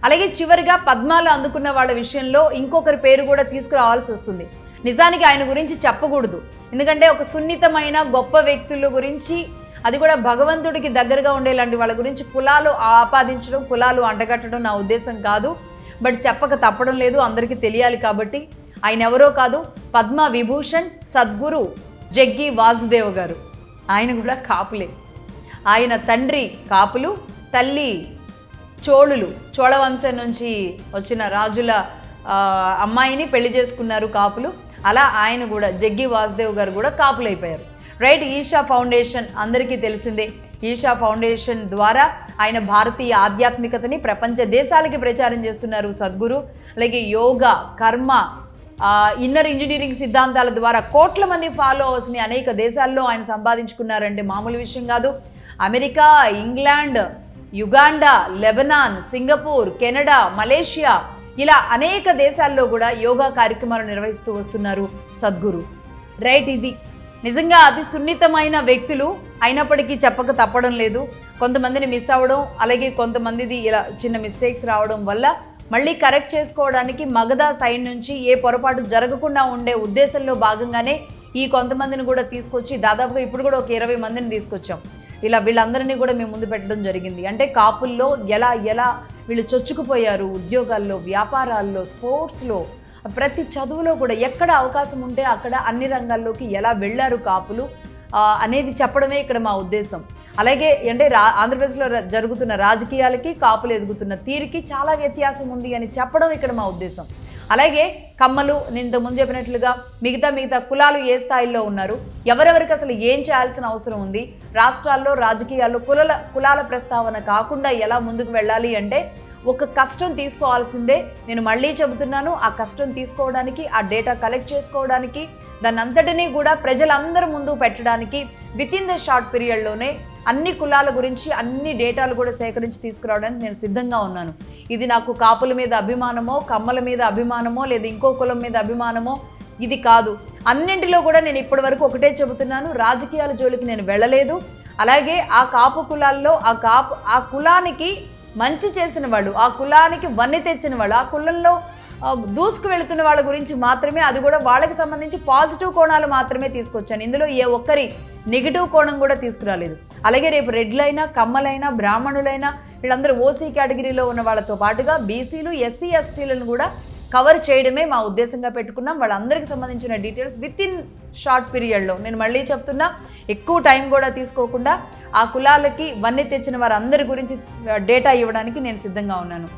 అలాగే చివరిగా పద్మాలు అందుకున్న వాళ్ళ విషయంలో ఇంకొకరి పేరు కూడా తీసుకురావాల్సి వస్తుంది. నిజానికి ఆయన గురించి చెప్పకూడదు, ఎందుకంటే ఒక సున్నితమైన గొప్ప వ్యక్తుల గురించి, అది కూడా భగవంతుడికి దగ్గరగా ఉండేలాంటి వాళ్ళ గురించి కులాలు ఆపాదించడం, కులాలు అంటగట్టడం నా ఉద్దేశం కాదు. బట్ చెప్పక తప్పడం లేదు, అందరికీ తెలియాలి కాబట్టి. ఆయన ఎవరో కాదు, పద్మ విభూషణ్ సద్గురు జగ్గి వాసుదేవ్ గారు. ఆయన కూడా కాపులే. ఆయన తండ్రి కాపులు, తల్లి చోళులు, చోళ వంశం నుంచి వచ్చిన రాజుల అమ్మాయిని పెళ్లి చేసుకున్నారు కాపులు. అలా ఆయన కూడా జగ్గి వాసుదేవ్ గారు కూడా కాపులు అయిపోయారు. రైట్. ఈషా ఫౌండేషన్ అందరికీ తెలిసిందే. ఈషా ఫౌండేషన్ ద్వారా ఆయన భారతీయ ఆధ్యాత్మికతని ప్రపంచ దేశాలకి ప్రచారం చేస్తున్నారు సద్గురు. అలాగే యోగా, కర్మ, ఇన్నర్ ఇంజనీరింగ్ సిద్ధాంతాల ద్వారా కోట్ల మంది ఫాలోవర్స్ని అనేక దేశాల్లో ఆయన సంపాదించుకున్నారంటే మామూలు విషయం కాదు. America, England, Uganda, Lebanon, Singapore, Canada, Malaysia, ఇలా అనేక దేశాల్లో కూడా యోగా కార్యక్రమాలు నిర్వహిస్తూ వస్తున్నారు సద్గురు. రైట్. ఇది నిజంగా అతి సున్నితమైన వ్యక్తులు అయినప్పటికీ చెప్పక తప్పడం లేదు. కొంతమందిని మిస్ అవ్వడం, అలాగే కొంతమందిది ఇలా చిన్న మిస్టేక్స్ రావడం వల్ల మళ్ళీ కరెక్ట్ చేసుకోవడానికి మగధా సైడ్ నుంచి ఏ పొరపాటు జరగకుండా ఉండే ఉద్దేశంలో భాగంగానే ఈ కొంతమందిని కూడా తీసుకొచ్చి, దాదాపుగా ఇప్పుడు కూడా ఒక 20 మందిని తీసుకొచ్చాం. ఇలా వీళ్ళందరినీ కూడా మేము ముందు పెట్టడం జరిగింది. అంటే కాపుల్లో ఎలా వీళ్ళు చొచ్చుకుపోయారు, ఉద్యోగాల్లో, వ్యాపారాల్లో, స్పోర్ట్స్లో, ప్రతి చదువులో కూడా ఎక్కడ అవకాశం ఉంటే అక్కడ అన్ని రంగాల్లోకి ఎలా వెళ్ళారు కాపులు అనేది చెప్పడమే ఇక్కడ మా ఉద్దేశం. అలాగే అంటే ఆంధ్రప్రదేశ్లో జరుగుతున్న రాజకీయాలకి కాపులు ఎదుగుతున్న తీరుకి చాలా వ్యత్యాసం ఉంది అని చెప్పడం ఇక్కడ మా ఉద్దేశం. అలాగే కమ్మలు, నేను ఇంతకుముందు చెప్పినట్లుగా మిగతా కులాలు ఏ స్థాయిలో ఉన్నారు, ఎవరెవరికి అసలు ఏం చేయాల్సిన అవసరం ఉంది, రాష్ట్రాల్లో రాజకీయాల్లో కులాల ప్రస్తావన కాకుండా ఎలా ముందుకు వెళ్ళాలి అంటే ఒక కష్టం తీసుకోవాల్సిందే. నేను మళ్ళీ చెబుతున్నాను, ఆ కష్టం తీసుకోవడానికి, ఆ డేటా కలెక్ట్ చేసుకోవడానికి, దాన్ని అంతటినీ కూడా ప్రజలందరి ముందు పెట్టడానికి వితిన్ ద షార్ట్ పీరియడ్లోనే అన్ని కులాల గురించి అన్ని డేటాలు కూడా సేకరించి తీసుకురావడానికి నేను సిద్ధంగా ఉన్నాను. ఇది నాకు కాపుల మీద అభిమానమో, కమ్మల మీద అభిమానమో, లేదా ఇంకో కులం మీద అభిమానమో ఇది కాదు. అన్నింటిలో కూడా నేను ఇప్పటి వరకు ఒకటే చెబుతున్నాను, రాజకీయాల జోలికి నేను వెళ్ళలేదు. అలాగే ఆ కాపు కులాల్లో ఆ కులానికి మంచి చేసిన వాళ్ళు, ఆ కులానికి వన్నె తెచ్చిన వాళ్ళు, ఆ కులంలో దూసుకు వెళుతున్న వాళ్ళ గురించి మాత్రమే, అది కూడా వాళ్ళకి సంబంధించి పాజిటివ్ కోణాలు మాత్రమే తీసుకొచ్చాను. ఇందులో ఏ ఒక్కరి నెగిటివ్ కోణం కూడా తీసుకురాలేదు. అలాగే రేపు రెడ్లైనా, కమ్మలైనా, బ్రాహ్మణులైనా వీళ్ళందరూ ఓసీ కేటగిరీలో ఉన్న వాళ్ళతో పాటుగా బీసీలు, ఎస్సీ, ఎస్టీలను కూడా కవర్ చేయడమే మా ఉద్దేశంగా పెట్టుకున్నాం. వాళ్ళందరికీ సంబంధించిన డీటెయిల్స్ వితిన్ షార్ట్ పీరియడ్లో, నేను మళ్ళీ చెప్తున్నా, ఎక్కువ టైం కూడా తీసుకోకుండా ఆ కులాలకి వన్నె తెచ్చిన వారందరి గురించి డేటా ఇవ్వడానికి నేను సిద్ధంగా ఉన్నాను.